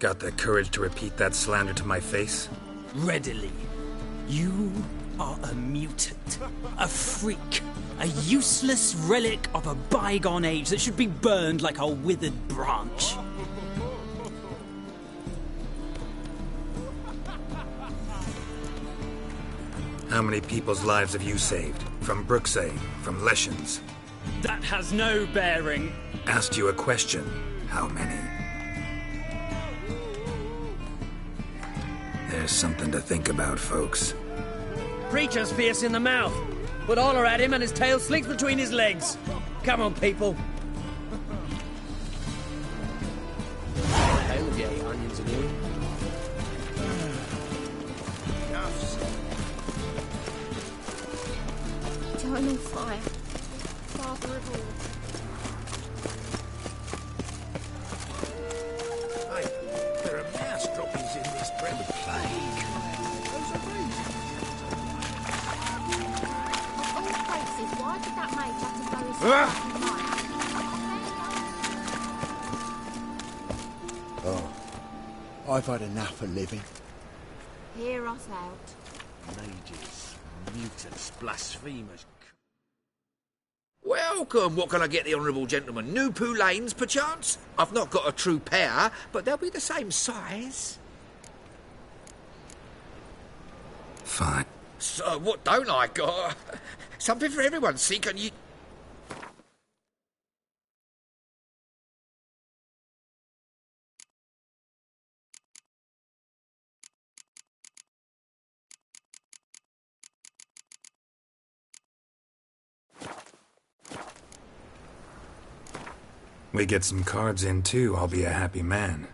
Got the courage to repeat that slander to my face? Readily. You are a mutant, a freak, a useless relic of a bygone age that should be burned like a withered branch. How many people's lives have you saved? From Brooksay, from Leshens? That has no bearing. Asked you a question. How many? There's something to think about, folks. Preacher's fierce in the mouth, but holler at him and his tail slinks between his legs. Come on, people. Tail of you ate onions and oil. Eternal fire. Father of all. Hey, there are mouse droppings in this bread. The plague. Those are reasons. Of all places, why did that mage have to go his fucking life? Oh, I've had enough of living. Hear us out. Mages, mutants, blasphemers. Welcome! What can I get the honourable gentleman? New Poulaines, perchance? I've not got a true pair, but they'll be the same size. Fine. So, what don't I got? Something for everyone, see, can you... We get some cards in too, I'll be a happy man.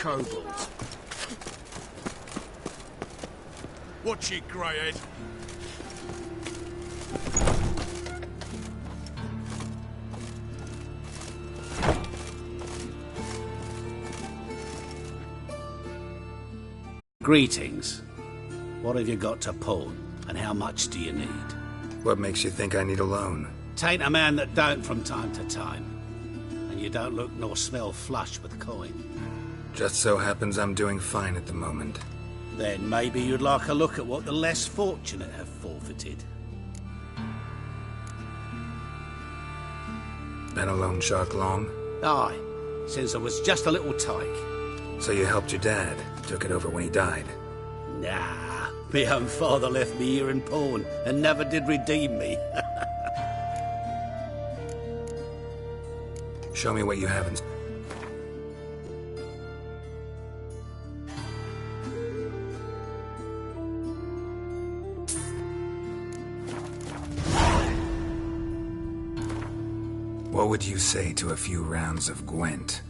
kobolds. Watch it, Greyhead. Greetings. What have you got to pawn, and how much do you need? What makes you think I need a loan? Tain't a man that don't from time to time. And you don't look nor smell flush with coin. Just so happens I'm doing fine at the moment. Then maybe you'd like a look at what the less fortunate have forfeited. Been a loan shark long? Aye, since I was just a little tyke. So you helped your dad, took it over when he died. Nah, my own father left me here in pawn and never did redeem me. Show me what you haven't. What would you say to a few rounds of Gwent?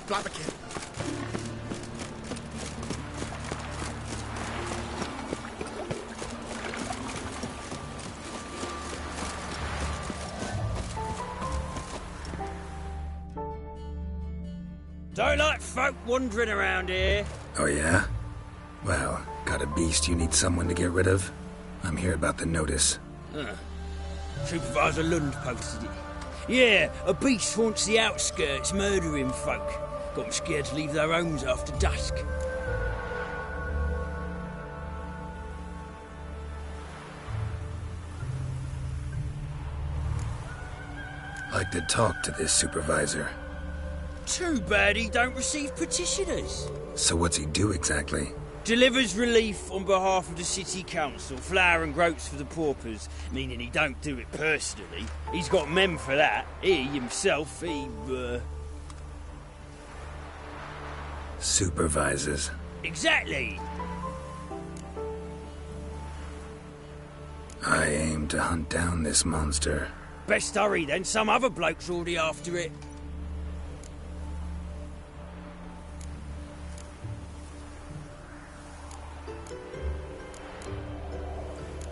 Blabberkin. Don't like folk wandering around here. Oh, yeah? Well, got a beast you need someone to get rid of? I'm here about the notice. Supervisor Lund posted it. Yeah, a beast haunts the outskirts, murdering folk. Got them scared to leave their homes after dusk. Like to talk to this supervisor. Too bad he don't receive petitioners. So what's he do exactly? Delivers relief on behalf of the city council, flour and groats for the paupers, meaning he don't do it personally. He's got men for that. He himself, Supervises. Exactly. I aim to hunt down this monster. Best hurry then, some other bloke's already after it.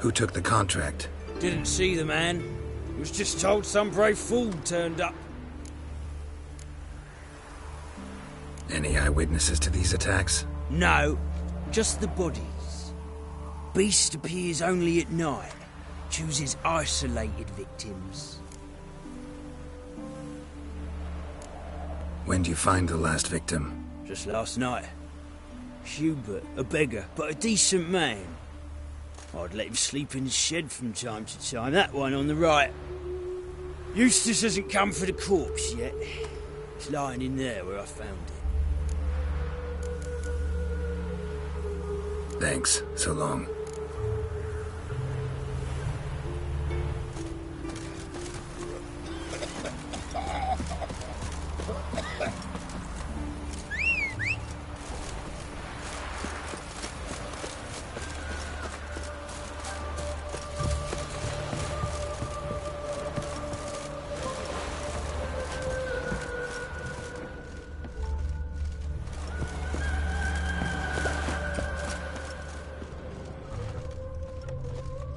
Who took the contract? Didn't see the man. Was just told some brave fool turned up. Any eyewitnesses to these attacks? No, just the bodies. Beast appears only at night. Chooses isolated victims. When do you find the last victim? Just last night. Hubert, a beggar, but a decent man. I'd let him sleep in his shed from time to time. That one on the right. Eustace hasn't come for the corpse yet. It's lying in there where I found it. Thanks. So long.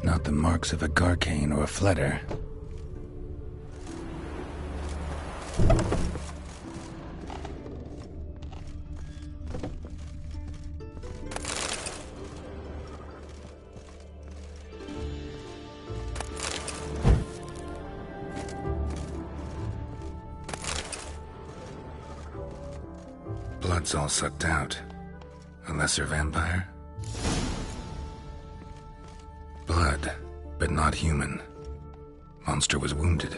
Not the marks of a Garcane or a Fletter. Blood's all sucked out. A lesser vampire? Blood, but not human. Monster was wounded.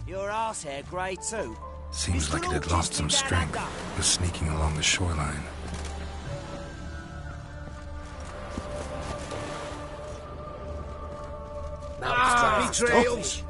Your arse hair grey too. Seems like it had lost some strength. Was sneaking along the shoreline. Trails.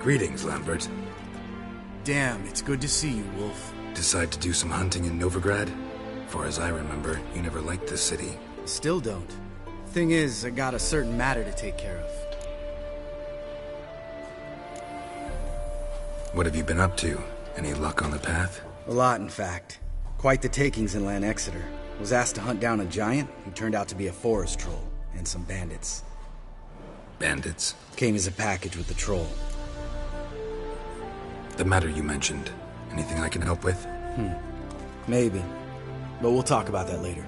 Greetings, Lambert. Damn, it's good to see you, Wolf. Decide to do some hunting in Novigrad? Far as I remember, you never liked this city. Still don't. Thing is, I got a certain matter to take care of. What have you been up to? Any luck on the path? A lot, in fact. Quite the takings in Lan Exeter. Was asked to hunt down a giant who turned out to be a forest troll, and some bandits. Bandits? Came as a package with the troll. The matter you mentioned. Anything I can help with? Maybe. But we'll talk about that later.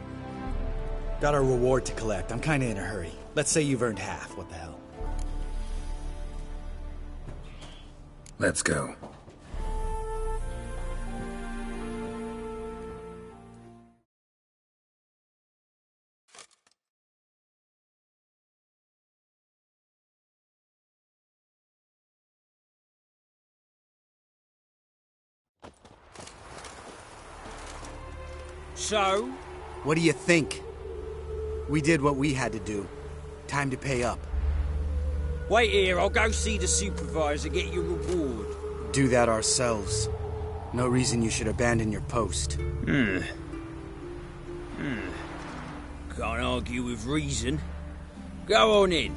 Got a reward to collect. I'm kinda in a hurry. Let's say you've earned half. What the hell? Let's go. So? What do you think? We did what we had to do. Time to pay up. Wait here, I'll go see the supervisor, get your reward. Do that ourselves. No reason you should abandon your post. Can't argue with reason. Go on in.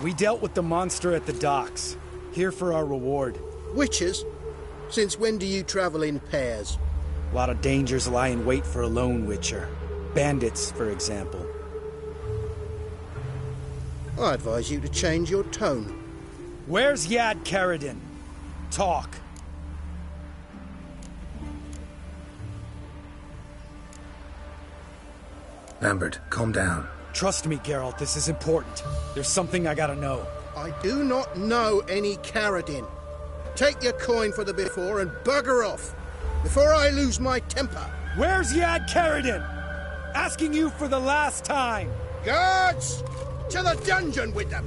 We dealt with the monster at the docks. Here for our reward. Witches? Since when do you travel in pairs? A lot of dangers lie in wait for a lone witcher. Bandits, for example. I advise you to change your tone. Where's Yad Karadin? Talk. Lambert, calm down. Trust me, Geralt, this is important. There's something I gotta know. I do not know any Karadin. Take your coin for the before and bugger off, before I lose my temper. Where's Yad Karadin? Asking you for the last time. Guards! To the dungeon with them!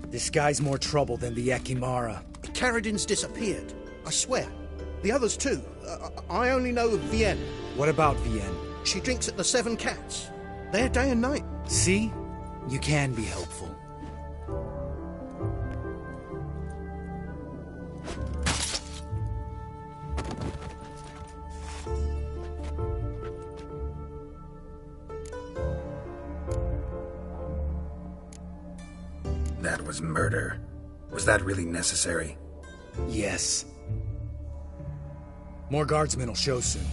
This guy's more trouble than the Ekimara. Karadin's disappeared. I swear. The others too. I only know of Vienne. What about Vienne? She drinks at the Seven Cats. There day and night. See? You can be helpful. That was murder. Was that really necessary? Yes. More guardsmen will show soon.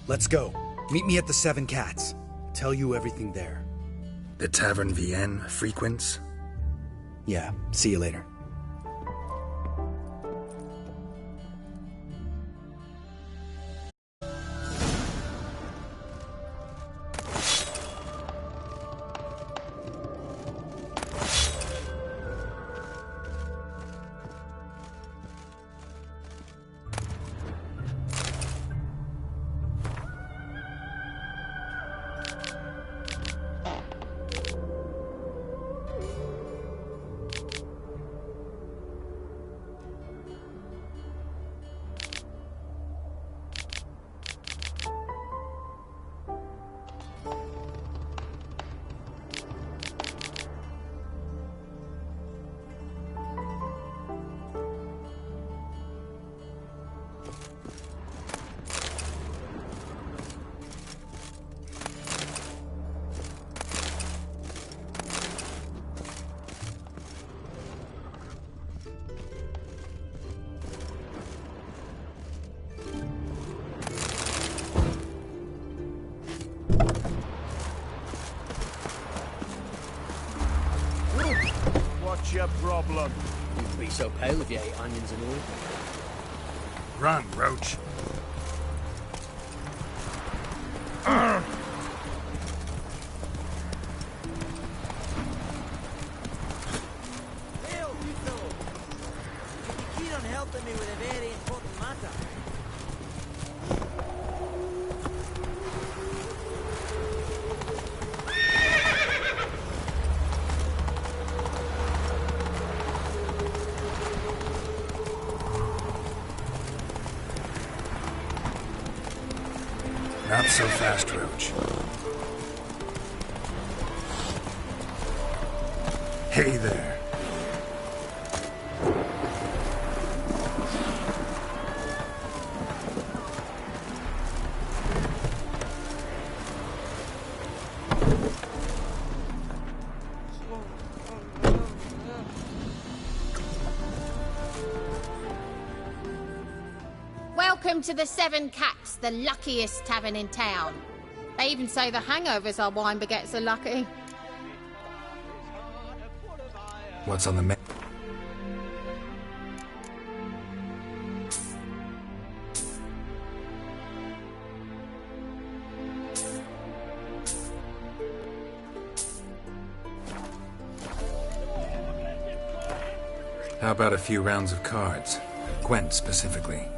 Let's go. Meet me at the Seven Cats. Tell you everything there. The Tavern Vienne frequents? Yeah, see you later. problem? You'd be so pale if you ate onions and oil. Run, Roach. Hey, you fellow. You're keen on helping me with a very important matter. Not so fast, Roach. Hey there. Welcome to the Seven Cats, the luckiest tavern in town. They even say the hangovers our wine baguettes are lucky. What's on the menu? How about a few rounds of cards? Gwent specifically.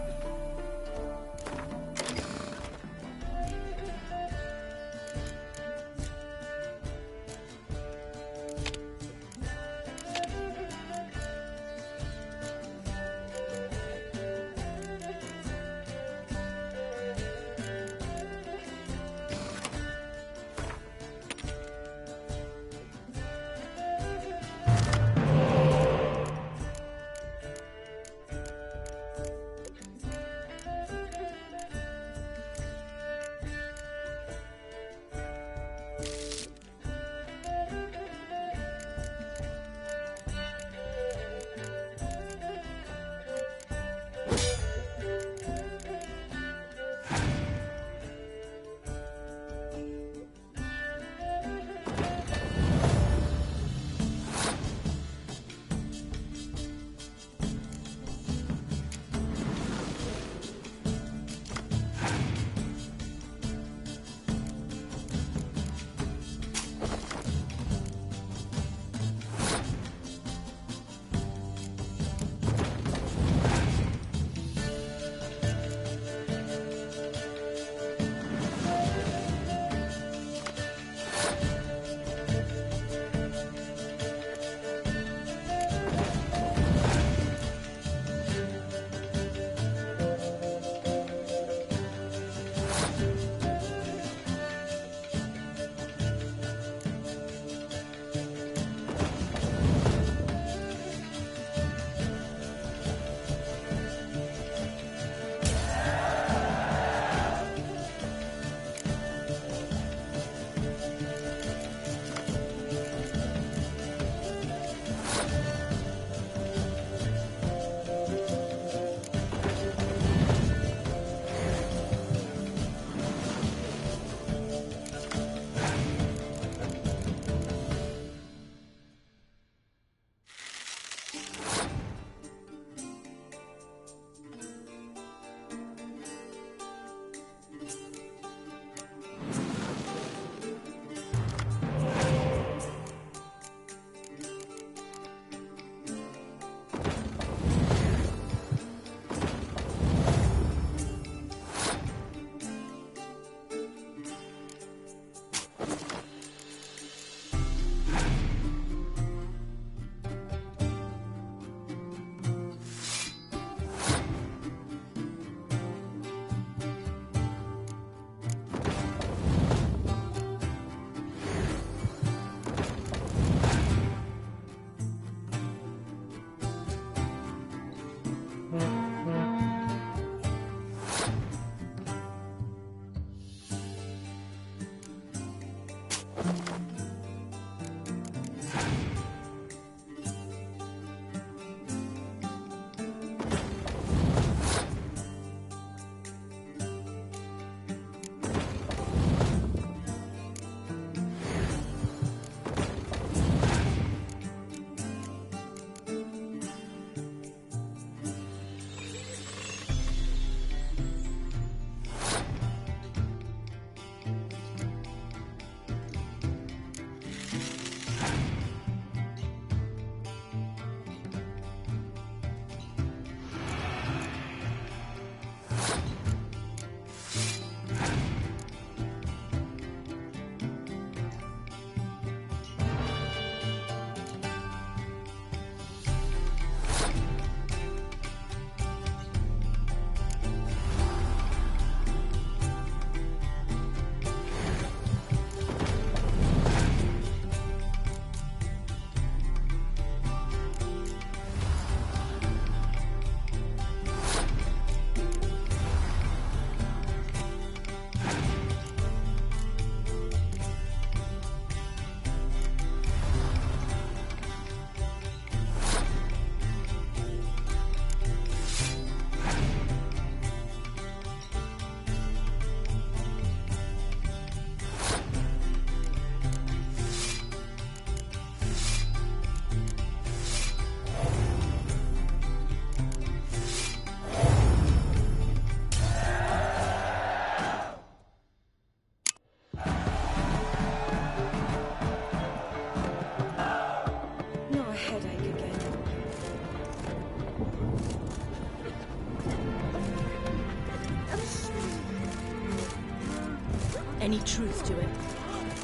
any truth to it.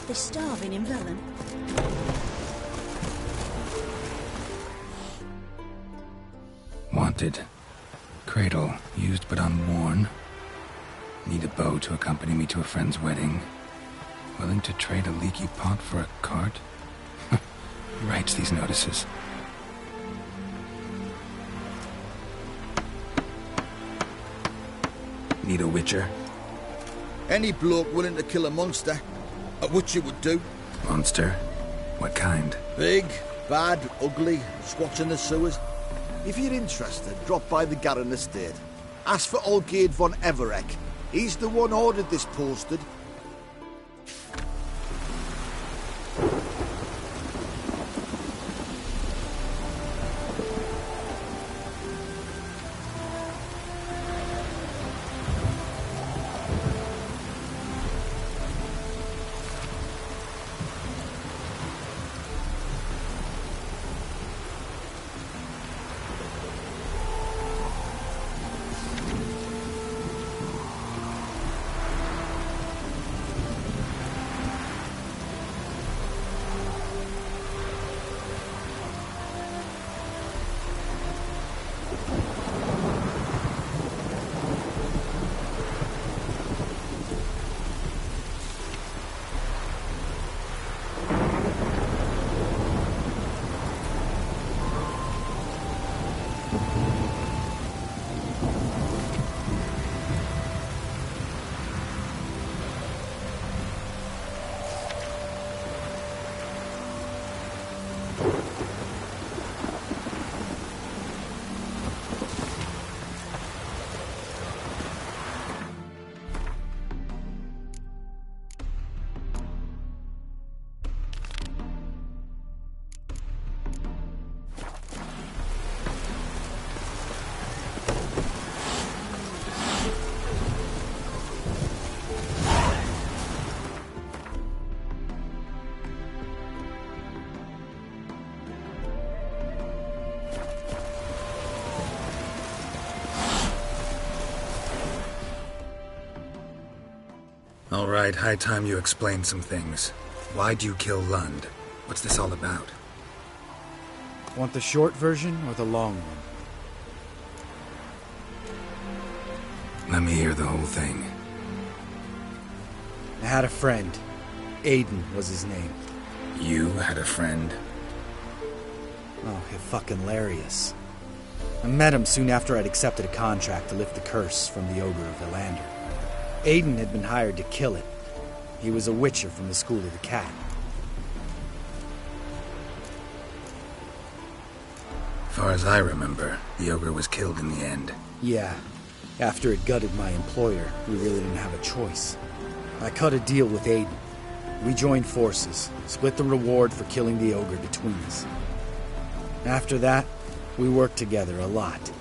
They're starving in Velen. Wanted. Cradle, used but unworn. Need a bow to accompany me to a friend's wedding. Willing to trade a leaky pot for a cart? Who writes these notices? Need a witcher? Any bloke willing to kill a monster. A witcher would do. Monster? What kind? Big, bad, ugly, squats in the sewers. If you're interested, drop by the Garren estate. Ask for Olgierd von Everek. He's the one ordered this posted. All right, high time you explain some things. Why'd you kill Lund? What's this all about? Want the short version or the long one? Let me hear the whole thing. I had a friend. Aiden was his name. You had a friend? Oh, fucking hilarious. I met him soon after I'd accepted a contract to lift the curse from the Ogre of Elander. Aiden had been hired to kill it. He was a witcher from the School of the Cat. Far as I remember, the Ogre was killed in the end. Yeah. After it gutted my employer, we really didn't have a choice. I cut a deal with Aiden. We joined forces, split the reward for killing the Ogre between us. After that, we worked together a lot.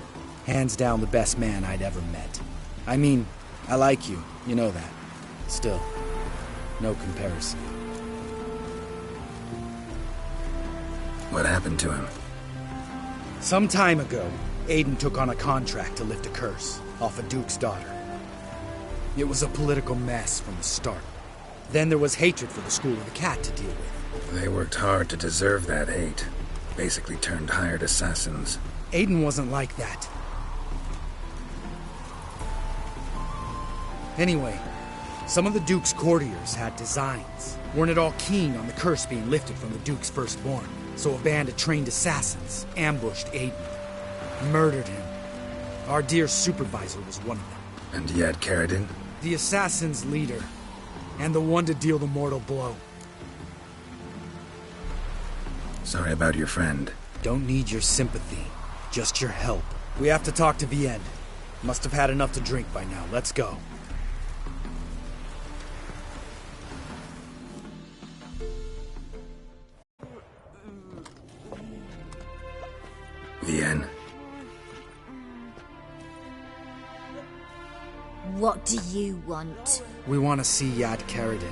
Hands down the best man I'd ever met. I mean, I like you, you know that. Still, no comparison. What happened to him? Some time ago, Aiden took on a contract to lift a curse off a duke's daughter. It was a political mess from the start. Then there was hatred for the School of the Cat to deal with. They worked hard to deserve that hate. Basically turned hired assassins. Aiden wasn't like that. Anyway, some of the Duke's courtiers had designs. Weren't at all keen on the curse being lifted from the Duke's firstborn, so a band of trained assassins ambushed Aiden. Murdered him. Our dear supervisor was one of them. And yet, Caridin? The assassin's leader, and the one to deal the mortal blow. Sorry about your friend. Don't need your sympathy, just your help. We have to talk to Vienne. Must have had enough to drink by now. Let's go. Vienne. What do you want? We want to see Yad Caridin.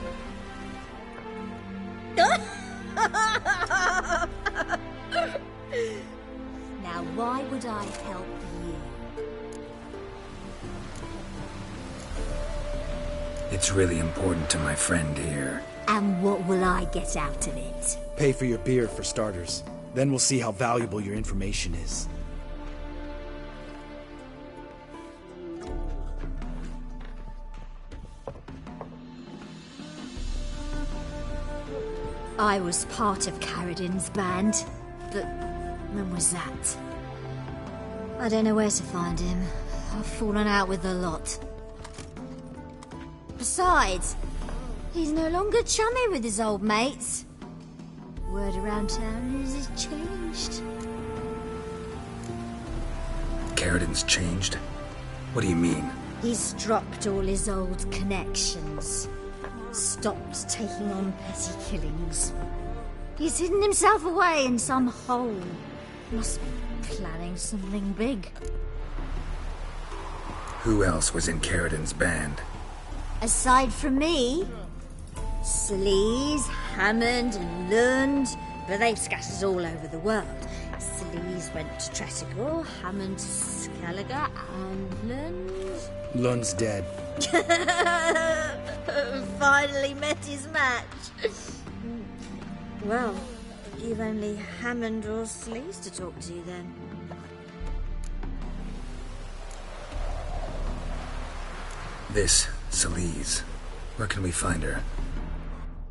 Now, why would I help you? It's really important to my friend here. And what will I get out of it? Pay for your beer, for starters. Then we'll see how valuable your information is. I was part of Caradin's band, but when was that? I don't know where to find him. I've fallen out with a lot. Besides, he's no longer chummy with his old mates. Word around town is he's changed. Caradin's changed? What do you mean? He's dropped all his old connections. Stopped taking on petty killings. He's hidden himself away in some hole. Must be planning something big. Who else was in Caradin's band? Aside from me, Sleaze, Hammond and Lund, but they've scattered all over the world. Sleaze went to Tressigor, Hammond to Skellige, and Lund... Lund's dead. Finally met his match. Well, you've only Hammond or Sleaze to talk to then. This, Sleaze. Where can we find her?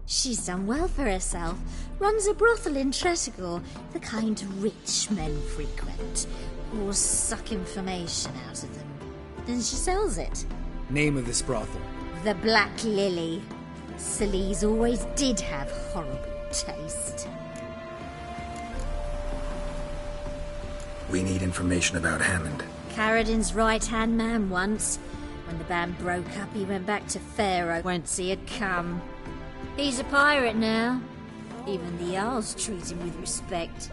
She's done well for herself. Runs a brothel in Tressigor, the kind rich men frequent, or suck information out of them. Then she sells it. Name of this brothel? The Black Lily. Sleaze always did have horrible taste. We need information about Hammond. Caradin's right-hand man once. When the band broke up, he went back to Pharaoh whence he had come. He's a pirate now. Even the Jarls treat him with respect.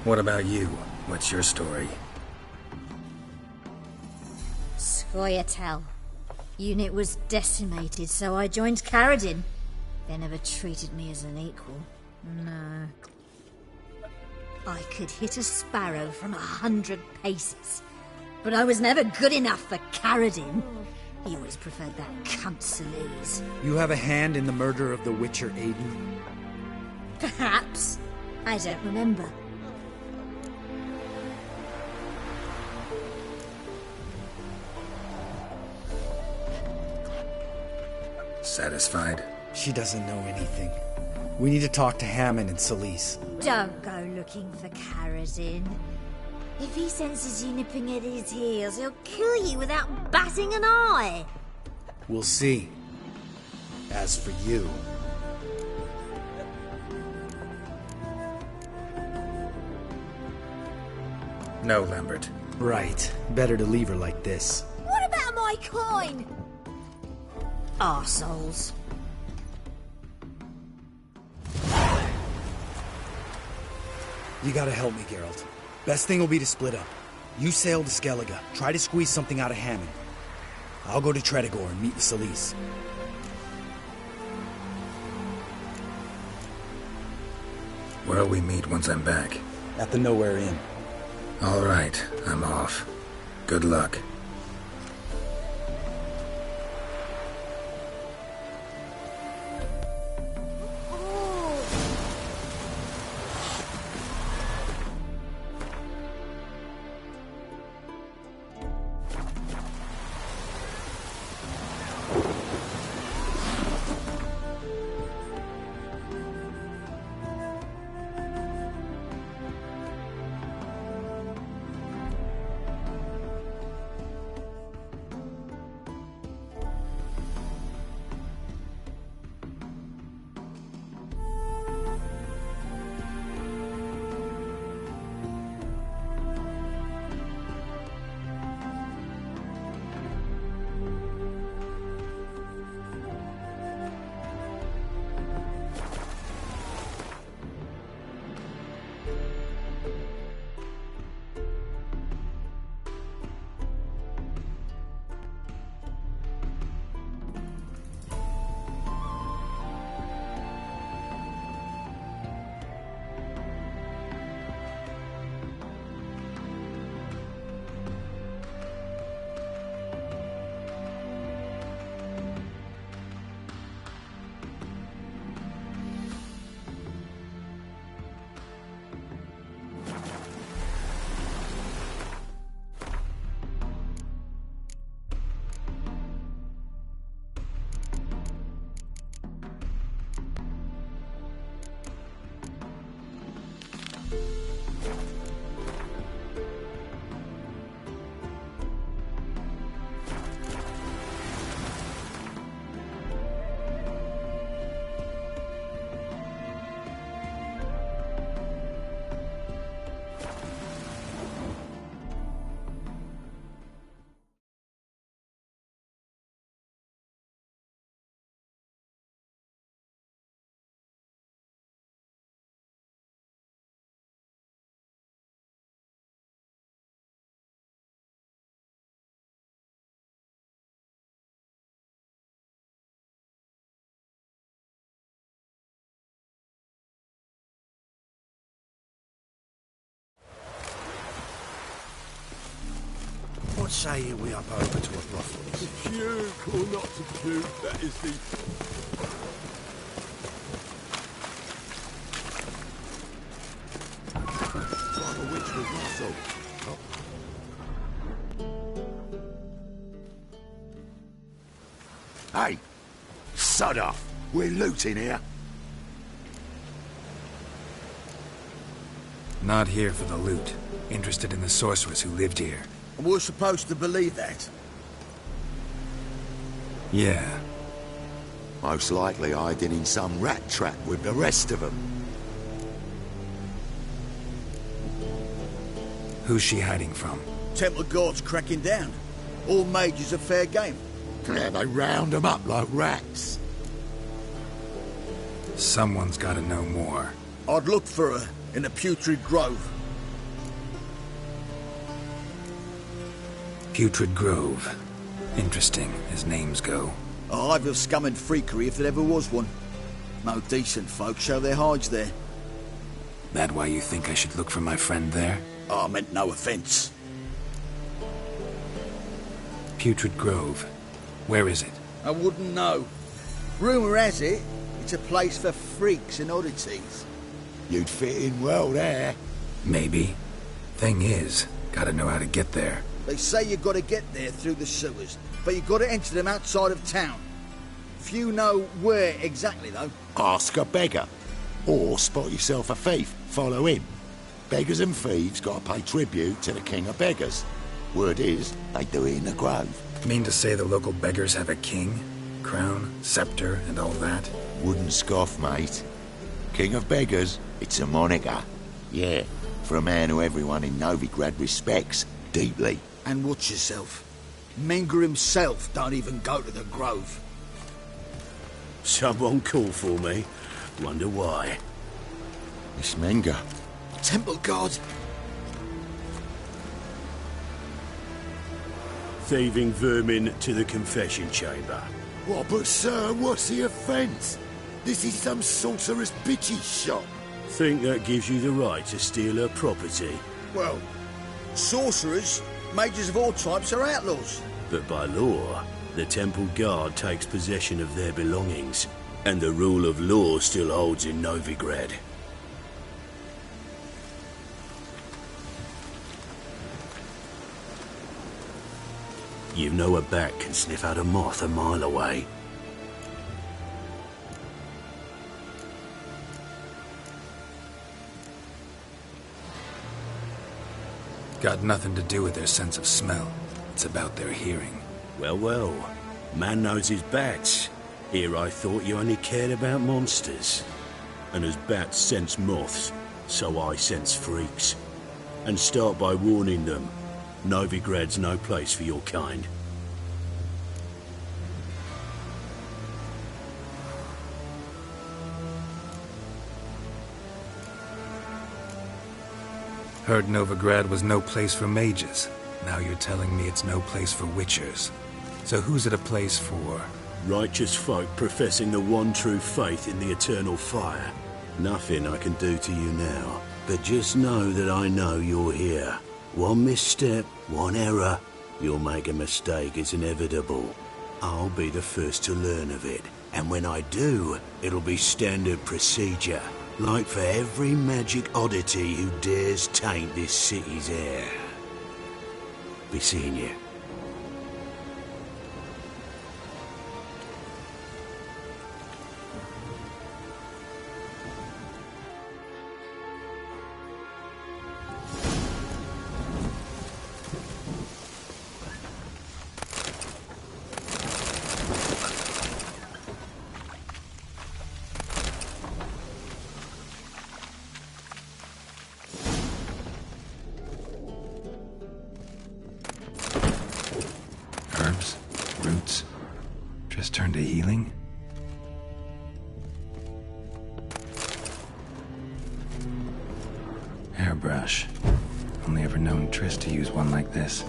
What about you? What's your story? Scoia'tael. Unit was decimated, so I joined Caradin. They never treated me as an equal. No. I could hit a sparrow from 100 paces. But I was never good enough for Caradin. He always preferred that cunt Sleaze. You have a hand in the murder of the Witcher Aiden? Perhaps. I don't remember. Satisfied? She doesn't know anything. We need to talk to Hammond and Sleaze. Don't go looking for Caradin. If he senses you nipping at his heels, he'll kill you without batting an eye. We'll see. As for you... No, Lambert. Right. Better to leave her like this. What about my coin? Arseholes. You gotta help me, Geralt. Best thing will be to split up. You sail to Skellige. Try to squeeze something out of Hammond. I'll go to Tretogor and meet with Sleaze. Where'll we meet once I'm back? At the Nowhere Inn. All right, I'm off. Good luck. say we up over to a brothel. To puke or not to puke, that is the... Like a witch with muscle. Hey, sod off. We're looting here. Not here for the loot. Interested in the sorceress who lived here. And we're supposed to believe that? Yeah. Most likely hiding in some rat trap with the rest of them. Who's she hiding from? Temple guards cracking down. All mages are fair game. Yeah, they round them up like rats. Someone's gotta know more. I'd look for her in the Putrid Grove. Putrid Grove. Interesting, as names go. A hive of scum and freakery if there ever was one. No decent folk show their hides there. That why you think I should look for my friend there? I meant no offence. Putrid Grove. Where is it? I wouldn't know. Rumour has it, it's a place for freaks and oddities. You'd fit in well there. Maybe. Thing is, gotta know how to get there. They say you gotta get there through the sewers, but you gotta enter them outside of town. Few know where exactly, though. Ask a beggar. Or spot yourself a thief. Follow him. Beggars and thieves gotta pay tribute to the king of beggars. Word is, they do it in the grove. Mean to say the local beggars have a king? Crown, scepter, and all that? Wouldn't scoff, mate. King of beggars, it's a moniker. Yeah, for a man who everyone in Novigrad respects deeply. And watch yourself. Menger himself don't even go to the grove. Someone called for me. Wonder why. Miss Menger. Temple guard. Thieving vermin to the confession chamber. What, but sir, what's the offence? This is some sorcerer's bitch's shop. Think that gives you the right to steal her property? Well, sorcerers, mages of all types are outlaws. But by law, the temple guard takes possession of their belongings, and the rule of law still holds in Novigrad. You know a bat can sniff out a moth a mile away. Got nothing to do with their sense of smell. It's about their hearing. Well, well. Man knows his bats. Here I thought you only cared about monsters. And as bats sense moths, so I sense freaks. And start by warning them. Novigrad's no place for your kind. Heard Novigrad was no place for mages. Now you're telling me it's no place for witchers. So who's it a place for? Righteous folk professing the one true faith in the eternal fire. Nothing I can do to you now, but just know that I know you're here. One misstep, one error, you'll make a mistake, it's inevitable. I'll be the first to learn of it, and when I do, it'll be standard procedure, like for every magic oddity who dares taint this city's air. Be seeing you. Herbs, roots, just turn to healing? Hairbrush. Only ever known Triss to use one like this.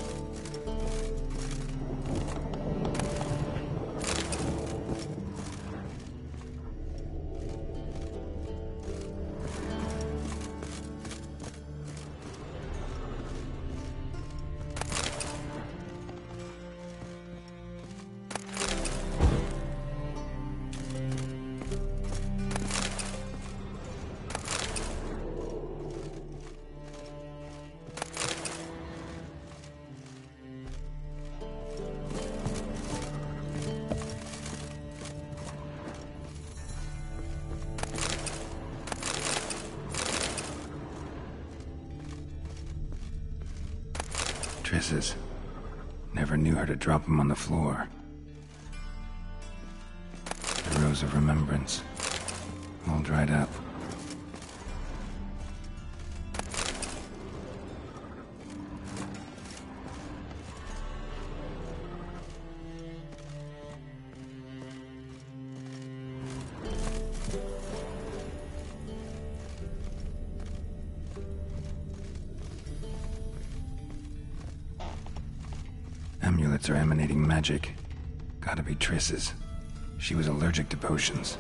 Triss's. Never knew her to drop them on the floor. The Rose of Remembrance. All dried up. Amulets are emanating magic. Gotta be Triss's. She was allergic to potions.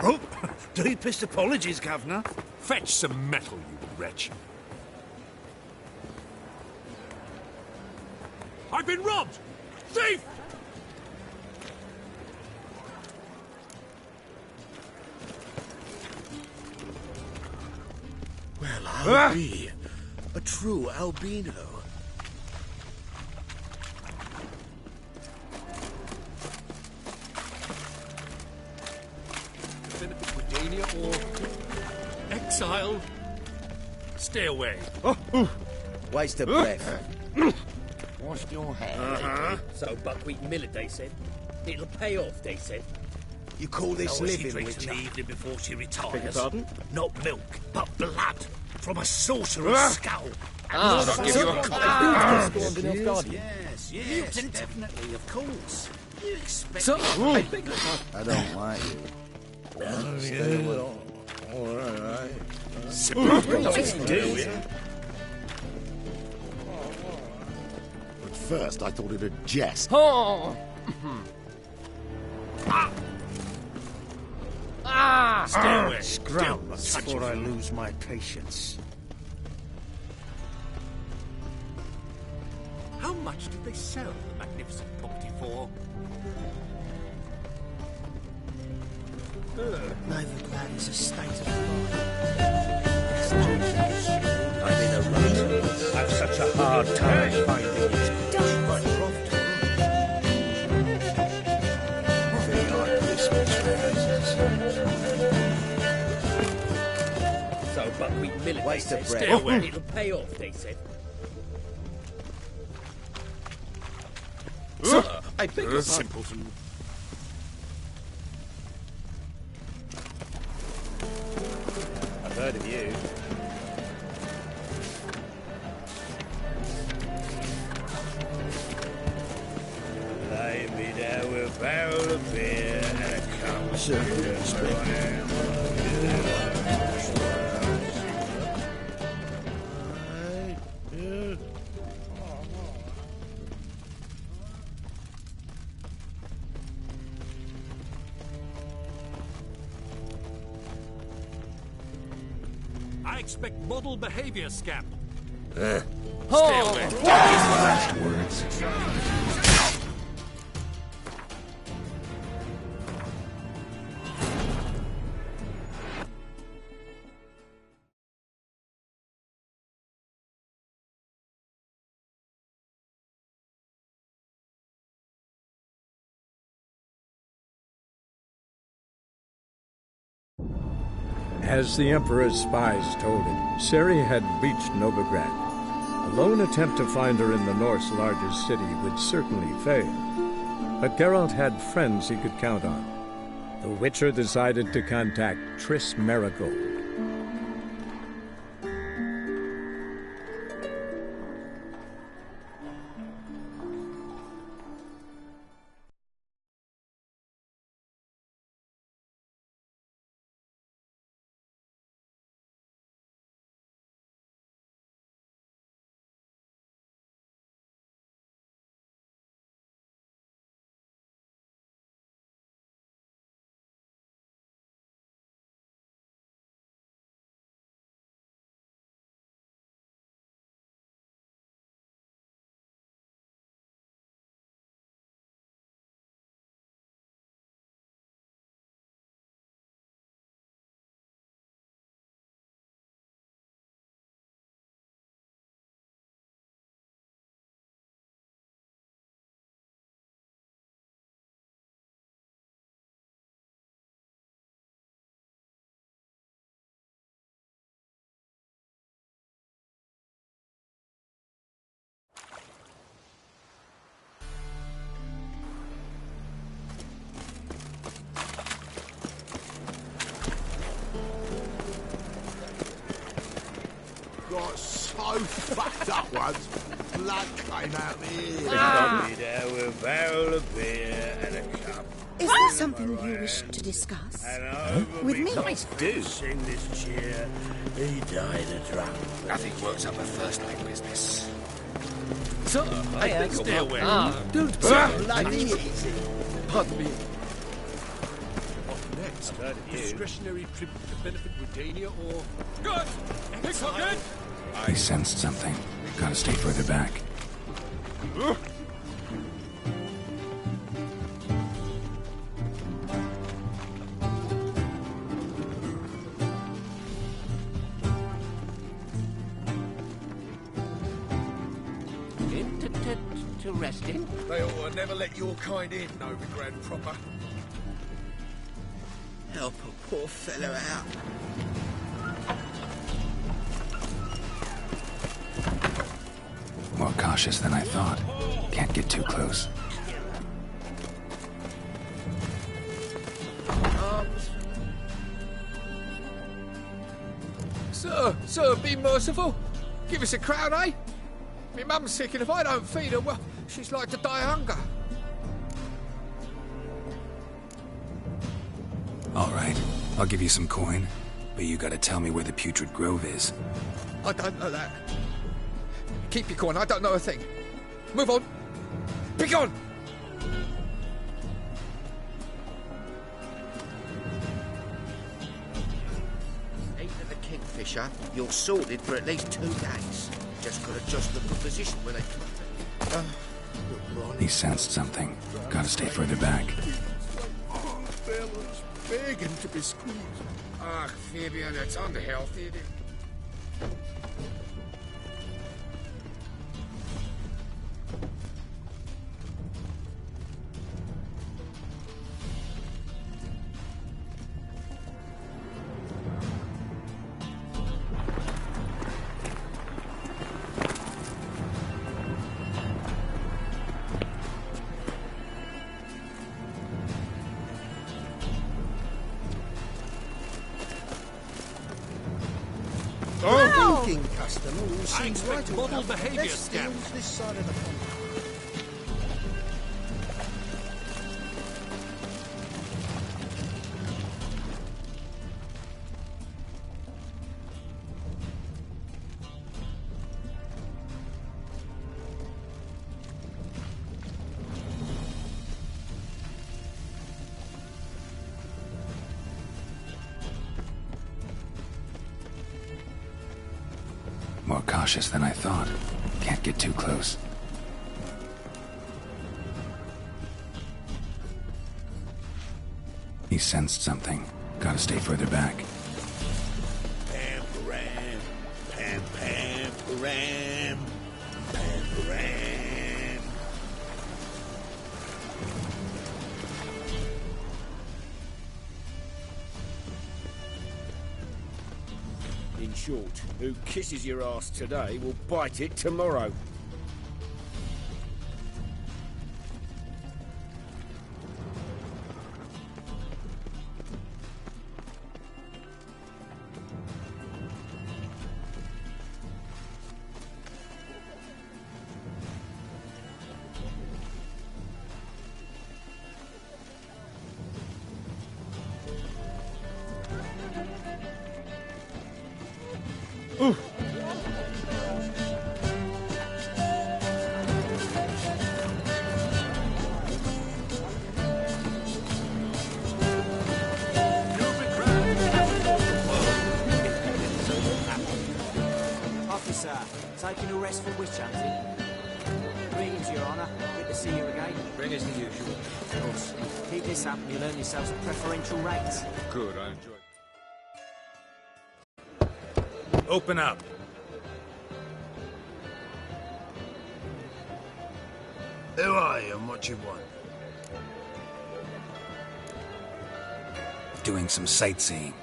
Oh, deepest apologies, Governor. Fetch some metal, you wretch. I've been robbed! Thief! Well, I'll be a true albino. Or exile. Stay away. Waste of breath. Wash your hair. So buckwheat millet, they said. It'll pay off, they said. You call this She living, drinks in Witcher? the evening before she retires. Beg your pardon? Not milk, but blood from a sorcerer's skull. I'll give you a copy. Yes, definitely, of course. You expect So, me I don't like you. At first, I thought it a jest. Oh! Stay away. Scrum Don't before I touch me. lose my patience. How much did they sell the magnificent property for? Novigrad is a state of mind. I'm in a rut. I've such a hard time finding it. Quite profitable. So buckwheat millet, Waste they of said. breath. Stay away. It'll pay off, they said. I beg your simpleton. I've heard of you. Lay me down with a barrel of beer and a cup of I expect model behavior, scamp. Oh! Stay away. Last words. As the Emperor's spies told him, Ciri had reached Novigrad. A lone attempt to find her in the North's largest city would certainly fail. But Geralt had friends he could count on. The Witcher decided to contact Triss Merigold. got so fucked up once, blood came out my ears. I'll be there with a barrel of beer and a cup. Is there something you wish to discuss? With me? Nice dude. Sing this cheer. He died a drunk. Nothing works up a first-rate business. So, I think stay away. Don't Bloody easy. Pardon me. Next, discretionary tribute to benefit Redania or... Good! Pickpocket! He sensed something. Gotta stay further back. To rest in? They ought to never let your kind in, Novigrad proper. Help a poor fellow out. More cautious than I thought. Can't get too close. Sir, be merciful. Give us a crown, eh? My mum's sick, and if I don't feed her, well, she's like to die of hunger. All right, I'll give you some coin, but you gotta tell me where the Putrid Grove is. I don't know that. Keep your coin, I don't know a thing. Move on. Be gone! Eating at the Kingfisher, you're sorted for at least 2 days. Just gotta adjust the position where they come. He sensed something. Gotta stay further back. Bella's begging to be squeezed. Ah, Fabian, that's unhealthy. Thinking customer will seem right model enough. behaviour, Let's Scamp. use this side of the pond. More cautious than I thought. Can't get too close. He sensed something. Gotta stay further back. Pam-param, pam-pam-param, pam-param. In short, who kisses your ass today will bite it tomorrow. Officer, taking a rest from witch hunting. Greetings, Your Honour. Good to see you again. Bring us the usual. Of course. Keep this up and you'll earn yourselves preferential rates. Good, I enjoy it. Open up. Who are you and what you want? Doing some sightseeing.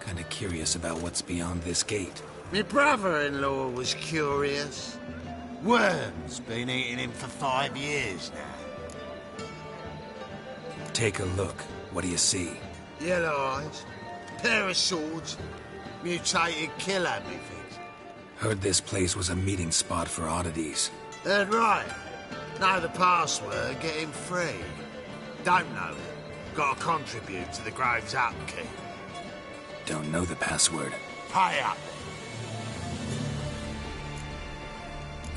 Kinda curious about what's beyond this gate. My brother-in-law was curious. Worms been eating him for 5 years now. Take a look. What do you see? Yellow eyes, pair of swords, mutated killer, methinks. Heard this place was a meeting spot for oddities. That's right. Know the password, get him free. Don't know. Gotta contribute to the Grove's upkeep. Don't know the password. Pay up.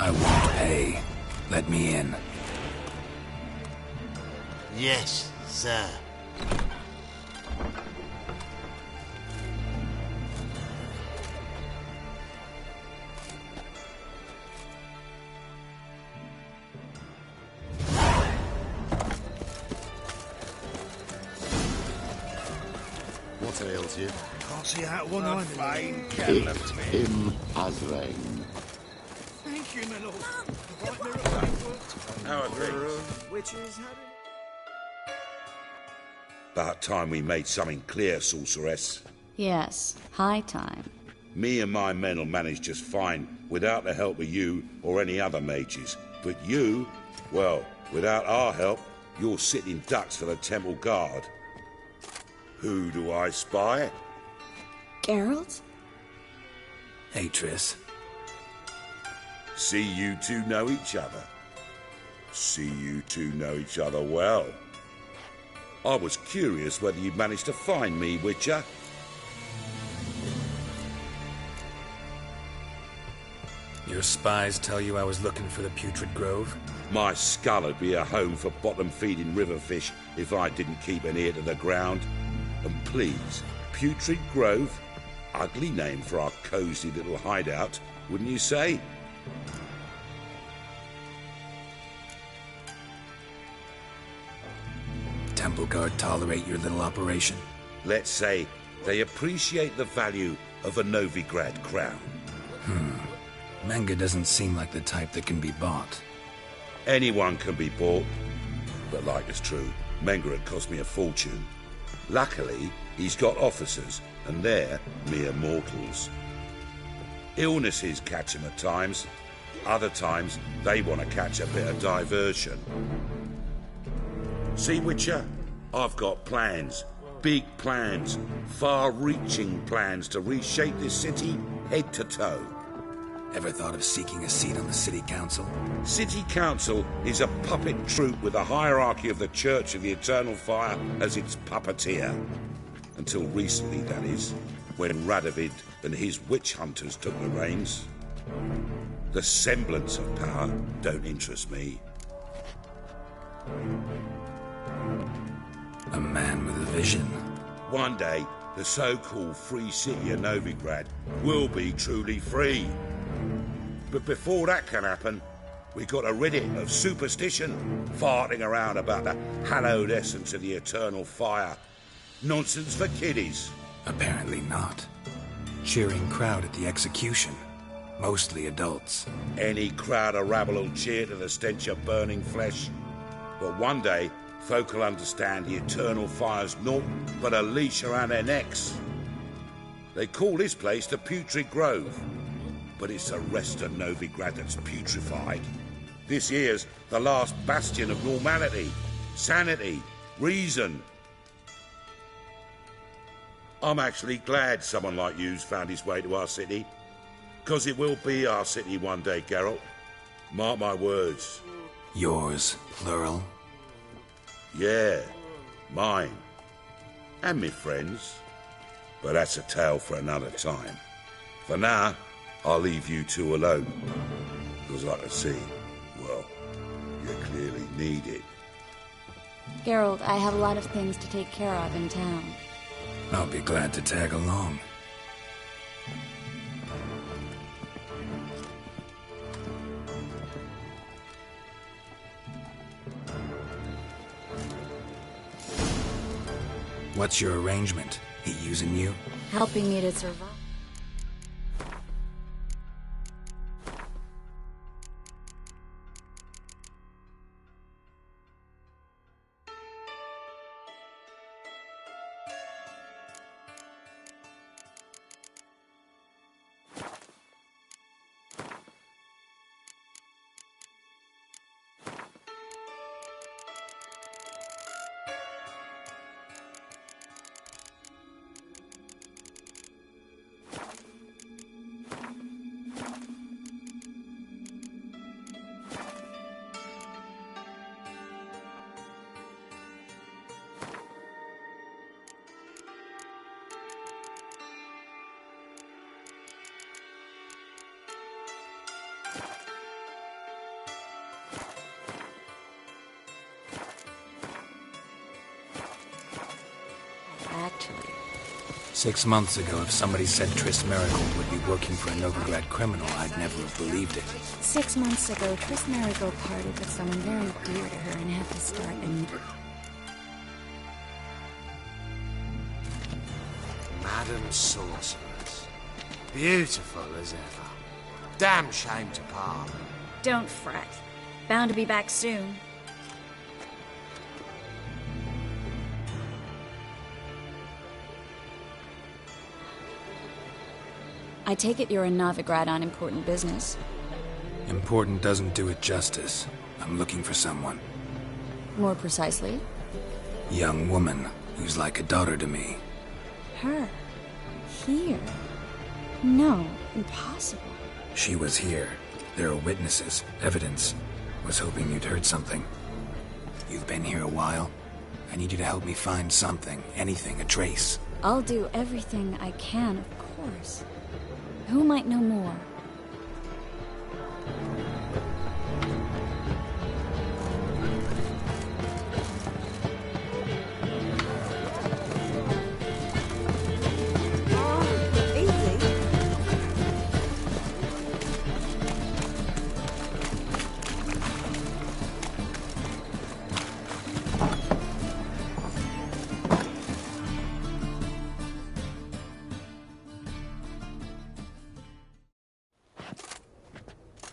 I won't pay. Let me in. Yes, sir. What ails you? Can't see out one eye. It's him as rain. Thank you, my lord. How are things? Witches had About time we made something clear, sorceress. Yes, high time. Me and my men'll manage just fine without the help of you or any other mages. But you, well, without our help, you're sitting ducks for the Temple Guard. Who do I spy? Geralt? Hey, Triss. See you two know each other. See you two know each other well. I was curious whether you'd managed to find me, Witcher. Your spies tell you I was looking for the Putrid Grove? My skull would be a home for bottom-feeding river fish if I didn't keep an ear to the ground. And please, Putrid Grove? Ugly name for our cosy little hideout, wouldn't you say? Temple Guard tolerate your little operation? Let's say they appreciate the value of a Novigrad crown. Menga doesn't seem like the type that can be bought. Anyone can be bought. But like it's true, Menga had cost me a fortune. Luckily, he's got officers, and they're mere mortals. Illnesses catch him at times. Other times, they want to catch a bit of diversion. See, Witcher? I've got plans. Big plans. Far-reaching plans to reshape this city head to toe. Ever thought of seeking a seat on the City Council? City Council is a puppet troupe with a hierarchy of the Church of the Eternal Fire as its puppeteer. Until recently, that is, when Radovid and his witch hunters took the reins. The semblance of power don't interest me. A man with a vision. One day, the so-called free city of Novigrad will be truly free. But before that can happen, we got to rid it of superstition, farting around about the hallowed essence of the eternal fire. Nonsense for kiddies. Apparently not. Cheering crowd at the execution. Mostly adults. Any crowd of rabble will cheer to the stench of burning flesh. But one day, folk will understand the eternal fire's naught but a leash around their necks. They call this place the Putrid Grove. But it's the rest of Novigrad that's putrefied. This here's the last bastion of normality, sanity, reason. I'm actually glad someone like you's found his way to our city. 'Cause it will be our city one day, Geralt. Mark my words. Yours, plural? Yeah, mine. And me friends. But that's a tale for another time. For now, I'll leave you two alone. Because I can see, well, you clearly need it. Geralt, I have a lot of things to take care of in town. I'll be glad to tag along. What's your arrangement? He using you? Helping me to survive. 6 months ago, if somebody said Triss Merigold would be working for a Novigrad criminal, I'd never have believed it. 6 months ago, Triss Merigold parted with someone very dear to her and had to start a new... Madam Sorceress. Beautiful as ever. Damn shame to part. Don't fret. Bound to be back soon. I take it you're in Novigrad on important business. Important doesn't do it justice. I'm looking for someone. More precisely? Young woman who's like a daughter to me. Her? Here? No, impossible. She was here. There are witnesses, evidence. Was hoping you'd heard something. You've been here a while. I need you to help me find something, anything, a trace. I'll do everything I can, of course. Who might know more?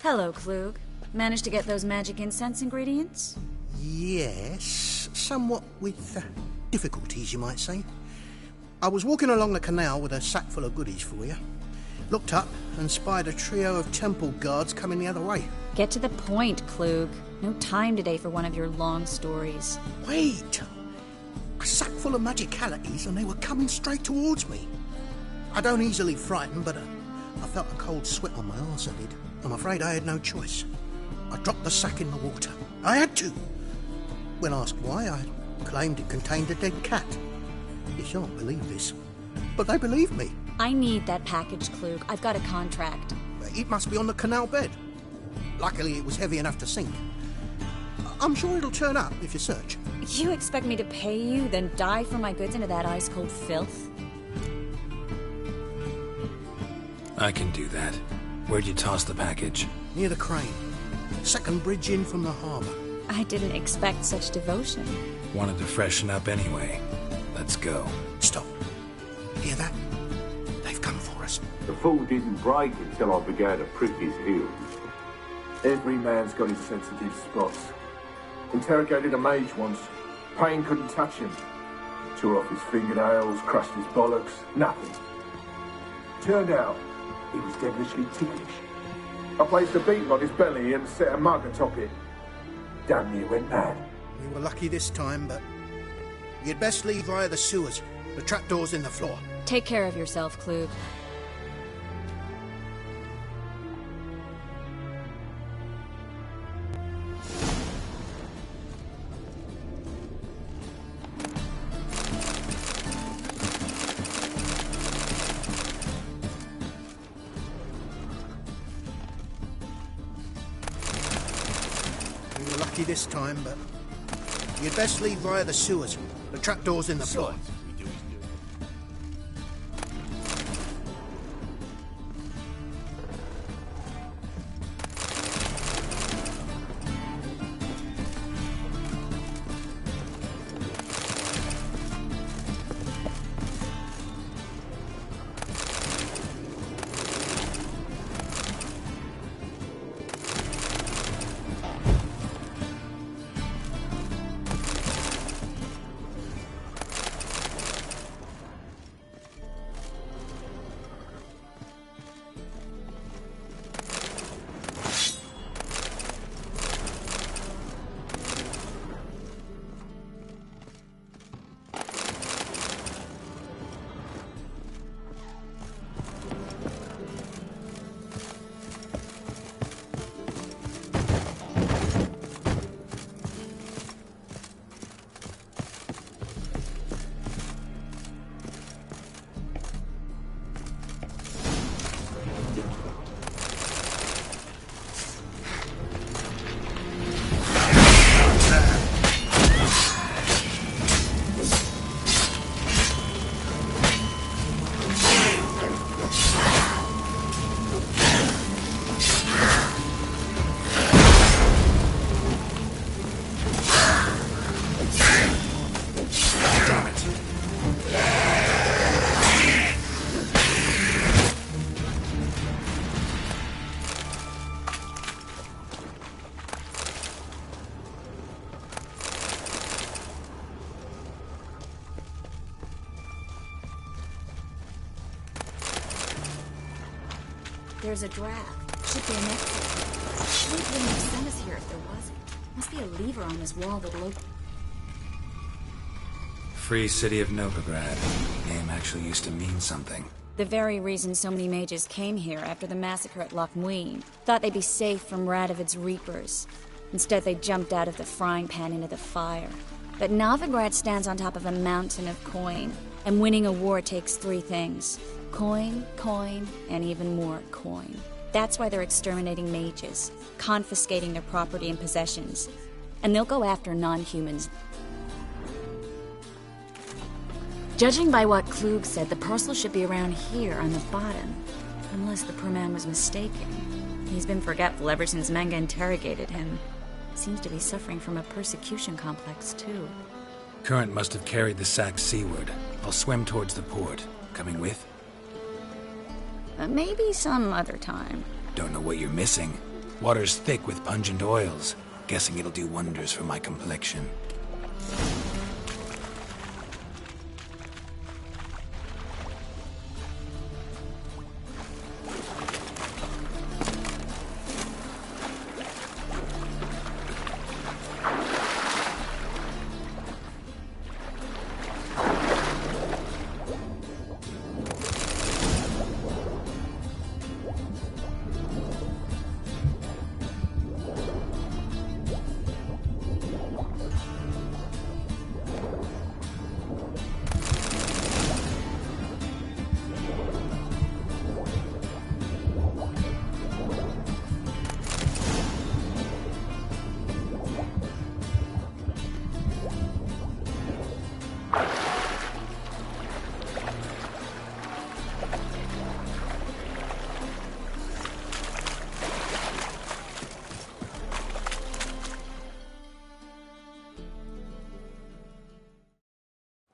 Hello, Klug. Managed to get those magic incense ingredients? Yes, somewhat with difficulties, you might say. I was walking along the canal with a sack full of goodies for you. Looked up and spied a trio of temple guards coming the other way. Get to the point, Klug. No time today for one of your long stories. Wait! A sack full of magicalities and they were coming straight towards me. I don't easily frighten, but I felt a cold sweat on my arse, I did. I'm afraid I had no choice. I dropped the sack in the water. I had to. When asked why, I claimed it contained a dead cat. You shan't believe this, but they believed me. I need that package, Klug. I've got a contract. It must be on the canal bed. Luckily, it was heavy enough to sink. I'm sure it'll turn up if you search. You expect me to pay you, then dive for my goods into that ice-cold filth? I can do that. Where'd you toss the package? Near the crane. Second bridge in from the harbour. I didn't expect such devotion. Wanted to freshen up anyway. Let's go. Stop. Hear that? They've come for us. The fall didn't break until I began to prick his heels. Every man's got his sensitive spots. Interrogated a mage once. Pain couldn't touch him. Tore off his fingernails, crushed his bollocks. Nothing. Turned out, he was devilishly ticklish. I placed a beetle on his belly and set a mug atop it. Damn near went mad. We were lucky this time, but you'd best leave via the sewers. The trapdoor's in the floor. Take care of yourself, Klug. This time, but you'd best leave via the sewers. The trapdoor's in the floor. There's a draft. Should be an exit. Wait, wouldn't have sent us here if there wasn't. Must be a lever on this wall that'll open. Free City of Novigrad. Name actually used to mean something. The very reason so many mages came here after the massacre at Loch Muin. Thought they'd be safe from Radovid's reapers. Instead, they jumped out of the frying pan into the fire. But Novigrad stands on top of a mountain of coin, and winning a war takes 3 things. Coin, coin, and even more coin. That's why they're exterminating mages, confiscating their property and possessions. And they'll go after non-humans. Judging by what Klug said, the parcel should be around here on the bottom. Unless the poor man was mistaken. He's been forgetful ever since Manga interrogated him. Seems to be suffering from a persecution complex, too. Current must have carried the sack seaward. I'll swim towards the port. Coming with? Maybe some other time. Don't know what you're missing. Water's thick with pungent oils. Guessing it'll do wonders for my complexion.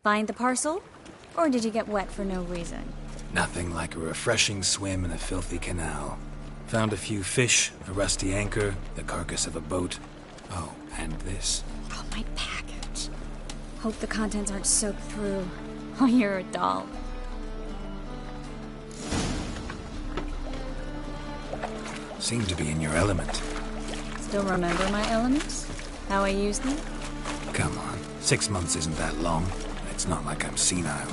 Find the parcel? Or did you get wet for no reason? Nothing like a refreshing swim in a filthy canal. Found a few fish, a rusty anchor, the carcass of a boat. Oh, and this. Oh, my package. Hope the contents aren't soaked through. Oh, you're a doll. Seem to be in your element. Still remember my elements? How I used them? Come on, 6 months isn't that long. It's not like I'm senile.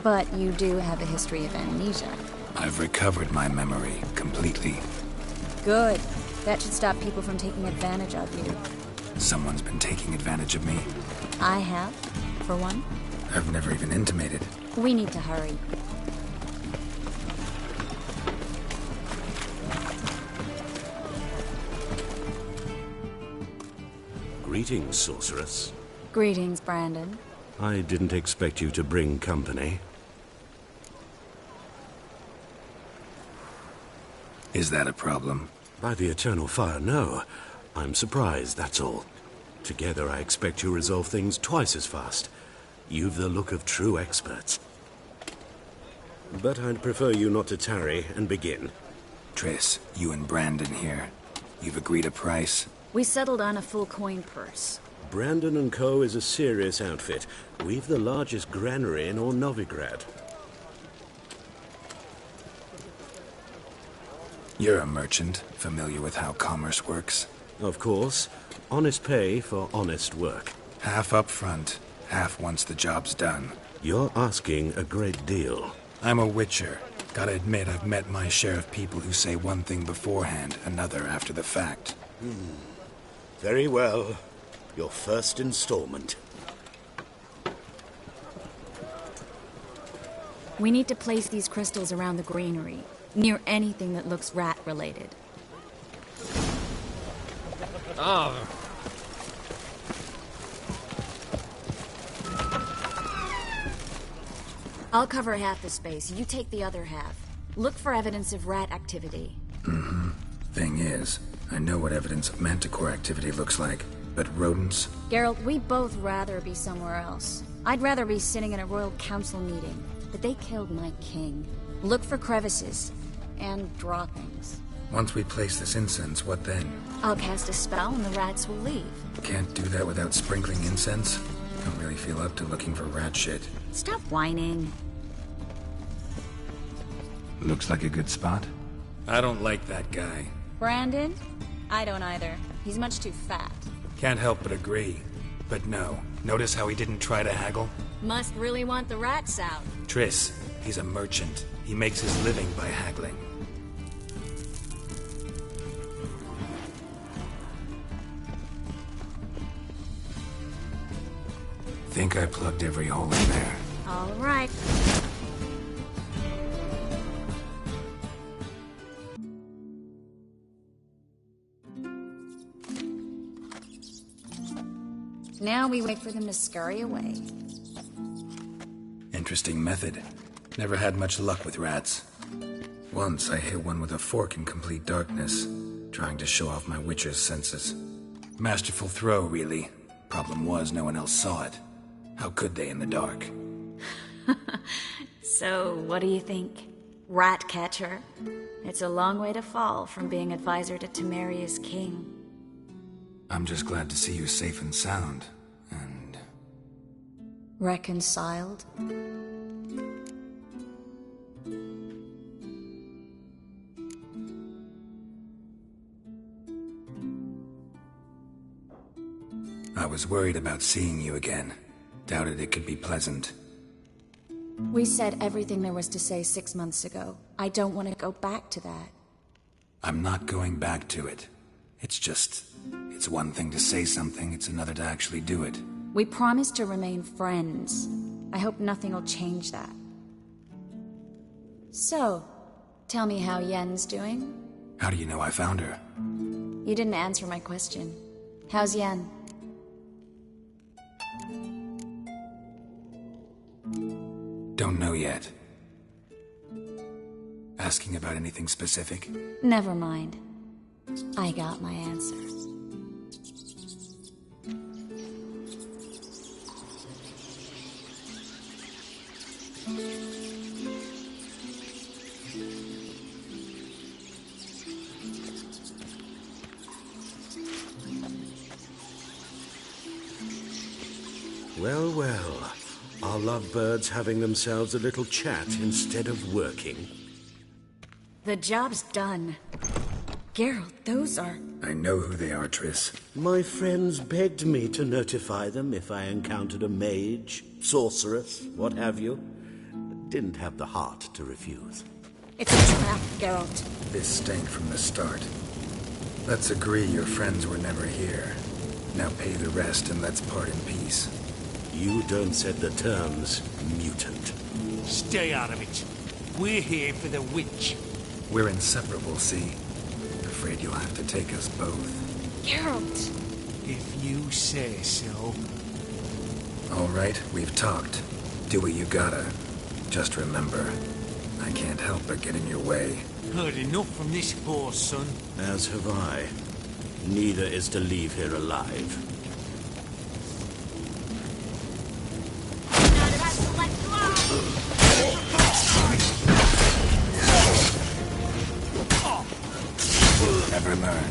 But you do have a history of amnesia. I've recovered my memory completely. Good. That should stop people from taking advantage of you. Someone's been taking advantage of me. I have, for one. I've never even intimated. We need to hurry. Greetings, sorceress. Greetings, Brandon. I didn't expect you to bring company. Is that a problem? By the Eternal Fire, no. I'm surprised, that's all. Together, I expect you resolve things twice as fast. You've the look of true experts. But I'd prefer you not to tarry and begin. Triss, you and Brandon here. You've agreed a price? We settled on a full coin purse. Brandon & Co. is a serious outfit. We've the largest granary in all Novigrad. You're a merchant, familiar with how commerce works? Of course. Honest pay for honest work. Half up front, half once the job's done. You're asking a great deal. I'm a witcher. Gotta admit, I've met my share of people who say one thing beforehand, another after the fact. Very well. Your first installment. We need to place these crystals around the granary, near anything that looks rat-related. Oh. I'll cover half the space, you take the other half. Look for evidence of rat activity. Mm-hmm. Thing is, I know what evidence of manticore activity looks like. But rodents? Geralt, we'd both rather be somewhere else. I'd rather be sitting in a royal council meeting. But they killed my king. Look for crevices. And droppings. Once we place this incense, what then? I'll cast a spell and the rats will leave. Can't do that without sprinkling incense? Don't really feel up to looking for rat shit. Stop whining. Looks like a good spot. I don't like that guy. Brandon? I don't either. He's much too fat. Can't help but agree. But no. Notice how he didn't try to haggle? Must really want the rats out. Triss, he's a merchant. He makes his living by haggling. Think I plugged every hole in there. All right. Now we wait for them to scurry away. Interesting method. Never had much luck with rats. Once I hit one with a fork in complete darkness, trying to show off my witcher's senses. Masterful throw, really. Problem was, no one else saw it. How could they in the dark? So, what do you think? Rat catcher? It's a long way to fall from being advisor to Temeria's king. I'm just glad to see you safe and sound. And... reconciled? I was worried about seeing you again. Doubted it could be pleasant. We said everything there was to say 6 months ago. I don't want to go back to that. I'm not going back to it. It's one thing to say something, it's another to actually do it. We promised to remain friends. I hope nothing will change that. So, tell me how Yen's doing? How do you know I found her? You didn't answer my question. How's Yen? Don't know yet. Asking about anything specific? Never mind. I got my answer. Well, well. Our lovebirds having themselves a little chat instead of working. The job's done. Geralt, those are... I know who they are, Triss. My friends begged me to notify them if I encountered a mage, sorceress, what have you. Didn't have the heart to refuse. It's a trap, Geralt. This stank from the start. Let's agree your friends were never here. Now pay the rest and let's part in peace. You don't set the terms, mutant. Stay out of it. We're here for the witch. We're inseparable, see? Afraid you'll have to take us both. Geralt! If you say so. All right, we've talked. Do what you gotta. Just remember, I can't help but get in your way. Heard enough from this horse, son. As have I. Neither is to leave here alive. Never learn.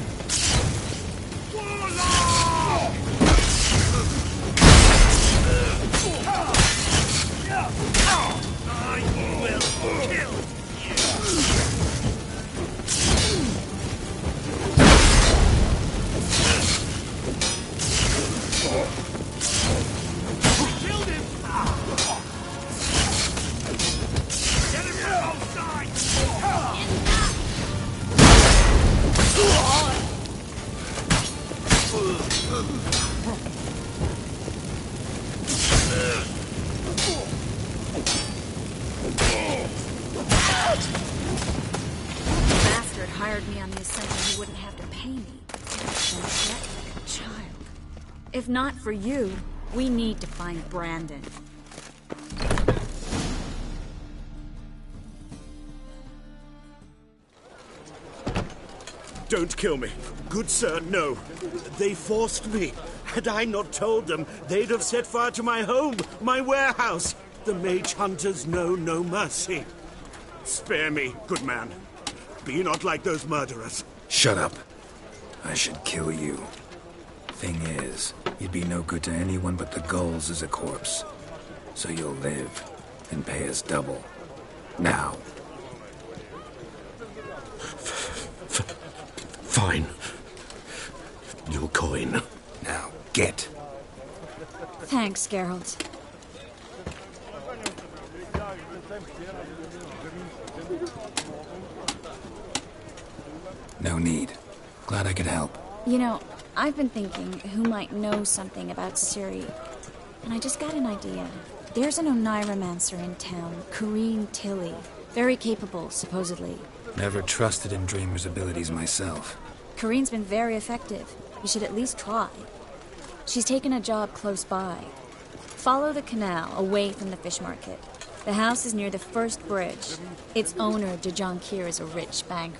Hired me on the assumption he wouldn't have to pay me. And yet, like a child. If not for you, we need to find Brandon. Don't kill me. Good sir, no. They forced me. Had I not told them, they'd have set fire to my home, my warehouse. The mage hunters know no mercy. Spare me, good man. Be not like those murderers. Shut up. I should kill you. Thing is, you'd be no good to anyone but the gulls as a corpse. So you'll live and pay us double. Now. Fine. Your coin. Now, get. Thanks, Geralt. No need. Glad I could help. You know, I've been thinking who might know something about Ciri. And I just got an idea. There's an Oneiromancer in town, Corrine Tilly. Very capable, supposedly. Never trusted in Dreamer's abilities myself. Corrine's been very effective. You should at least try. She's taken a job close by. Follow the canal, away from the fish market. The house is near the first bridge. Its owner, De Jonkir, is a rich banker.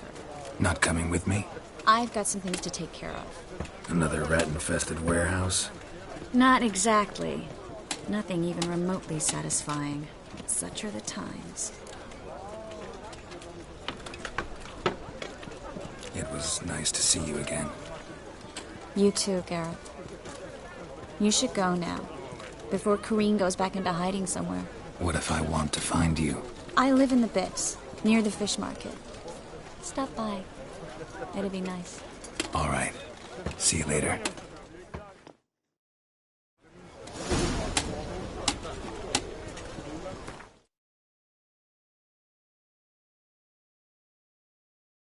Not coming with me? I've got some things to take care of. Another rat-infested warehouse? Not exactly. Nothing even remotely satisfying. Such are the times. It was nice to see you again. You too, Geralt. You should go now, before Corrine goes back into hiding somewhere. What if I want to find you? I live in the Bits, near the fish market. Stop by. It'd be nice. All right. See you later.